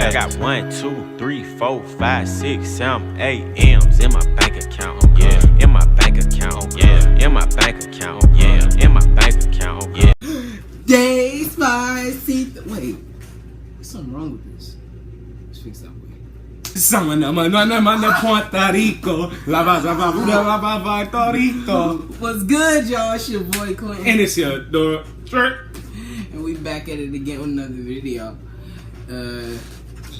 I got 1, 2, 3, 4, 5, 6, 7, 8 M's in my bank account. Yeah, in my bank account. Yeah, in my bank account. Yeah, in my bank account. Yeah. Day spicy. Wait, there's something wrong with this. Let's fix that way. What's good, y'all? It's your boy Quinton. And it's your door. And we back at it again with another video.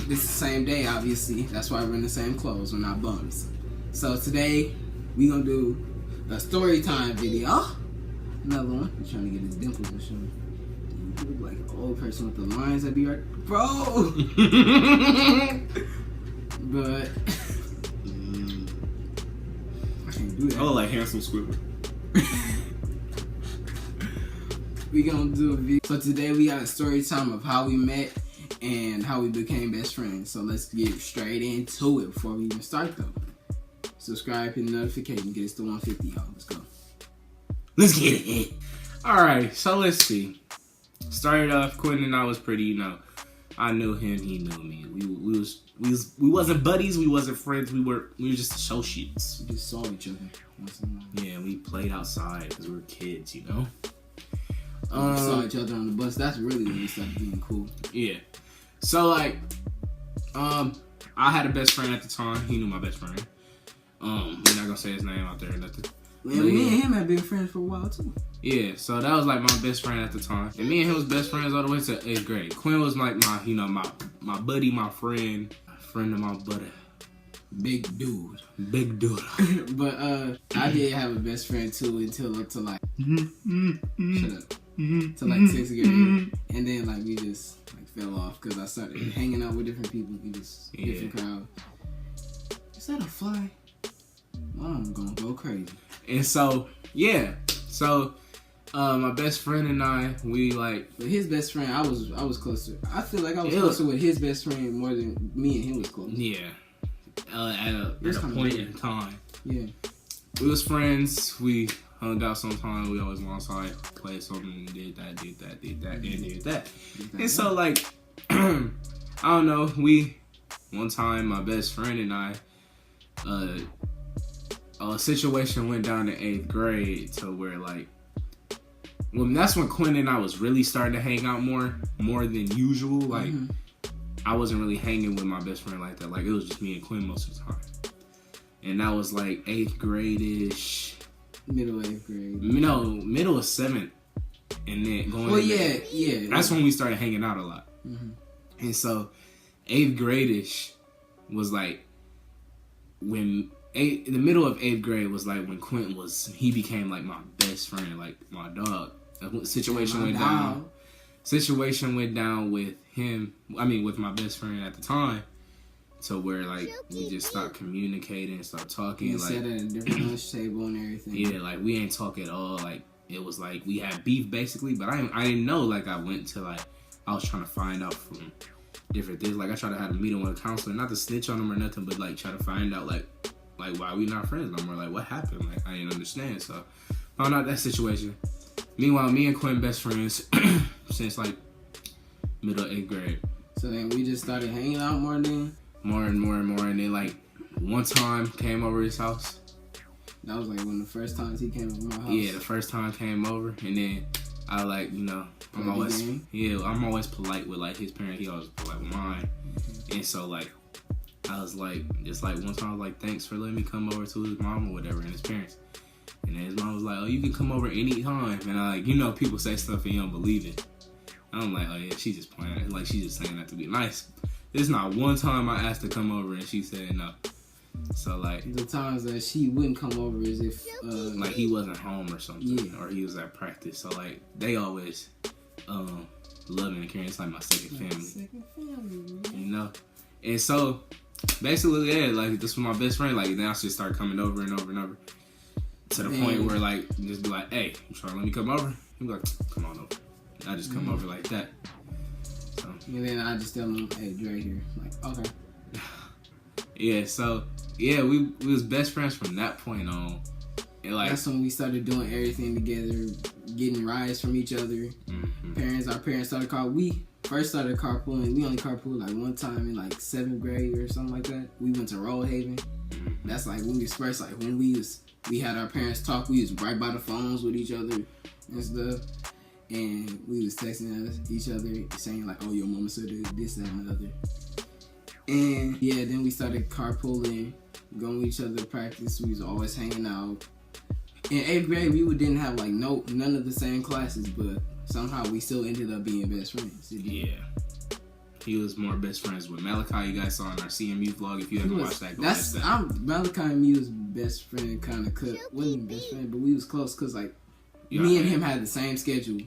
This is the same day, obviously. That's why we're in the same clothes. We're not bums. So today, we gonna do a story time video. Another one. I'm trying to get his dimples and show me. You look like an old person with the lines that be right, bro. But I can't do that. I look like handsome Squidward. We gonna do a video. So today we got a story time of how we met and how we became best friends. So let's get straight into it before we even start though. Subscribe, hit the notification, get us to 150, y'all. Let's go. Let's get it. Alright, so let's see. Started off, Quinton and I was pretty, I knew him, he knew me. We wasn't buddies, we wasn't friends, we were just associates. We just saw each other once in a while. Yeah, we played outside because we were kids, you know. We saw each other on the bus. That's really when we started being cool. Yeah. So like, I had a best friend at the time. He knew my best friend. We're not gonna say his name out there or nothing. Man, me and him had been friends for a while too. Yeah, so that was like my best friend at the time. And me and him was best friends all the way to 8th grade. Quinn was like my buddy, my friend of my buddy. Big dude. Big dude. But I did have a best friend too until up to like shut up. To like 6th grade. And then like we just like fell off because I started hanging out with different people. We just different crowd. Is that a fly? Mom gonna go crazy. And so yeah. So my best friend and I, we like. But his best friend, I was closer. I feel like I was closer with his best friend more than me and him was close. Yeah. At a point in time. Yeah. We was friends. We hung out sometimes. We always went outside, played something, did that. And so like, I don't know. One time my best friend and I, a situation went down in 8th grade to where like, that's when Quinn and I was really starting to hang out more than usual. Like, I wasn't really hanging with my best friend like that. Like, it was just me and Quinn most of the time. And that was like 8th grade-ish. Middle 8th grade. No, middle of 7th. And then going. Well, yeah. That's when we started hanging out a lot. And so, 8th grade-ish was like when the middle of 8th grade was like when Quinton he became like my best friend, like my dog. The situation went down. Situation went down with him. I mean, with my best friend at the time, to where like we just stopped communicating, stopped talking. We like sat at a different lunch table and everything. Yeah, like we ain't talk at all. Like it was like we had beef basically, but I didn't know. Like I went to like I was trying to find out from different things. Like I tried to have a meeting with a counselor, not to snitch on him or nothing, but like try to find out like why we not friends no more. Like what happened? Like I didn't understand. So found out that situation. Meanwhile, me and Quinn best friends since like middle of 8th grade. So then we just started hanging out more then? More and more. And then like one time came over his house. That was like one of the first times he came over my house? Yeah, the first time came over. And then I like, I'm always polite with like his parents. He always polite with mine. And so like, I was like, just like one time I was like, thanks for letting me come over to his mom or whatever and his parents. And then his mom was like, oh, you can come over anytime. And I like, people say stuff and you don't believe it. I'm like, oh yeah, she's just playing. Like she's just saying that to be nice. There's not one time I asked her to come over and she said no. So like the times that she wouldn't come over is if like he wasn't home or something, or he was at practice. So like they always loving and caring. It's like my second family. And so basically, yeah, like this was my best friend. Like then I just start coming over and over and over to the point where like just be like, hey, you trying to let me come over? He'd be like, come on over. I just come over like that. So. And then I just tell him, hey, Dre here. I'm like, okay. Yeah, so, yeah, we was best friends from that point on. And like, that's when we started doing everything together, getting rides from each other. Our parents started calling. first started carpooling, we only carpooled like one time in like 7th grade or something like that. We went to Rollhaven. That's like when we was first, like when we had our parents talk. We was right by the phones with each other and stuff. And we was texting each other saying like, oh, your mama said this, that, and the other. And yeah, then we started carpooling, going with each other to practice. We was always hanging out. In 8th grade, we didn't have like none of the same classes, but somehow we still ended up being best friends. Yeah. He was more best friends with Malachi. You guys saw in our CMU vlog. If you haven't watched that, go watch that. Malachi and me was best friend, kind of wasn't best friend, but we was close because like me and him had the same schedule,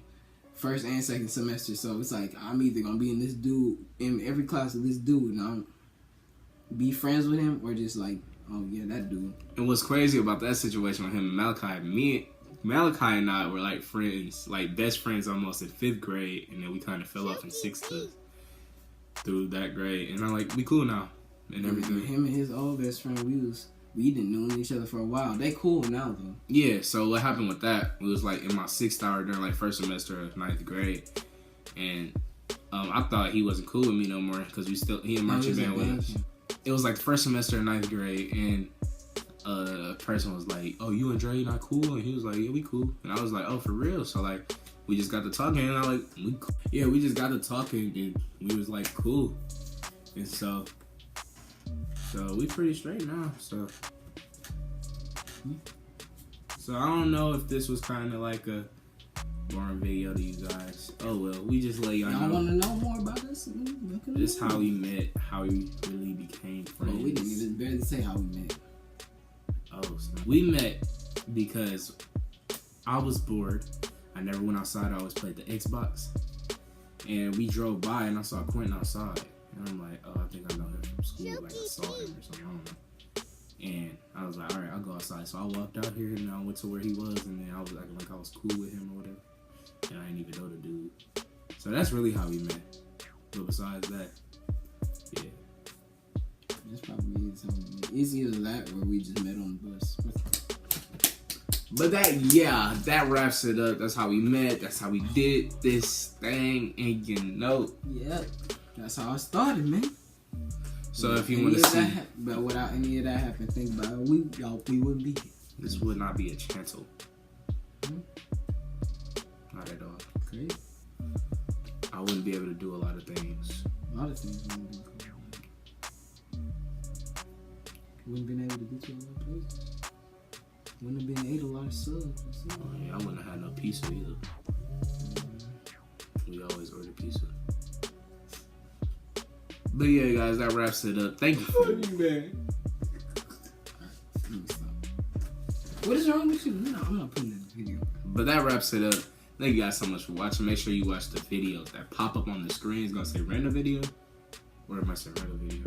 first and second semester. So it's like I'm either gonna be in every class with this dude, and I'm be friends with him, or just like, oh yeah, that dude. And what's crazy about that situation with him and Malachi, Malachi and I were like friends, like best friends almost in 5th grade, and then we kind of fell off in 6th through that grade, and I'm like, we cool now and everything. Him and his old best friend, we didn't know each other for a while. They cool now though. Yeah, so what happened with that? It was like in my 6th hour during like first semester of 9th grade, and I thought he wasn't cool with me no more because he in marching band with us. It was like the first semester of 9th grade, and a person was like, "Oh, you and Dre not cool?" And he was like, "Yeah, we cool." And I was like, "Oh, for real?" So like, we just got to talking, and I like, we just got to talking, and we was like, cool. And so we pretty straight now. So I don't know if this was kind of like a boring video to you guys. Oh well, we just let y'all know. Y'all want to know more about this? This is how we met, how we really became friends. Oh, we didn't even barely say how we met. Oh, we met because I was bored. I never went outside. I always played the Xbox. And we drove by and I saw Quinton outside. And I'm like, oh, I think I know him from school. Like I saw him or something. I don't know. And I was like, all right, I'll go outside. So I walked out here and I went to where he was. And then I was acting like I was cool with him or whatever. And I didn't even know the dude. So that's really how we met. But besides that, yeah. That's probably it's either that or we just met on the bus. But that wraps it up. That's how we met. That's how we did this thing. And yeah, that's how it started, man. So if you want to see, but without any of that happening, think about it. We wouldn't be here. This would not be a channel. Not at all. Great. I wouldn't be able to do a lot of things. A lot of things wouldn't be cool. Wouldn't been able to get to a lot of places. Wouldn't have been ate a lot of subs. Oh yeah, I wouldn't have had no pizza either. We always order pizza. But yeah, guys, that wraps it up. Thank you for man. Alright, let me stop. What is wrong with you? No, I'm not putting that video. But that wraps it up. Thank you guys so much for watching. Make sure you watch the videos that pop up on the screen. It's gonna say random video, or it might say random video.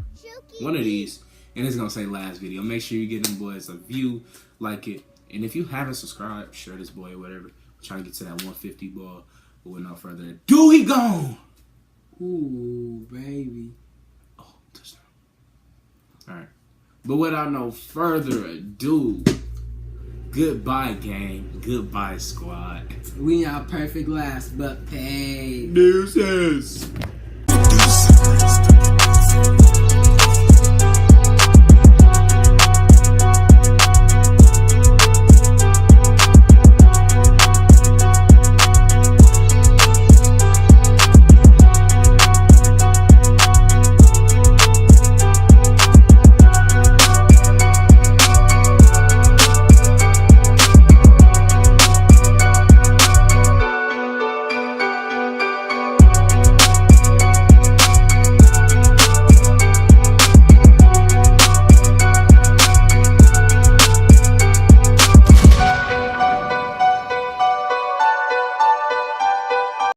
One of these, and it's gonna say last video. Make sure you give them boys a view, like it, and if you haven't subscribed, share this boy or whatever. We're trying to get to that 150 ball. But without further ado, he gone. Ooh, baby. Oh, touchdown. All right. But without no further ado, goodbye, gang. Goodbye, squad. We are perfect last, but paid. Deuces.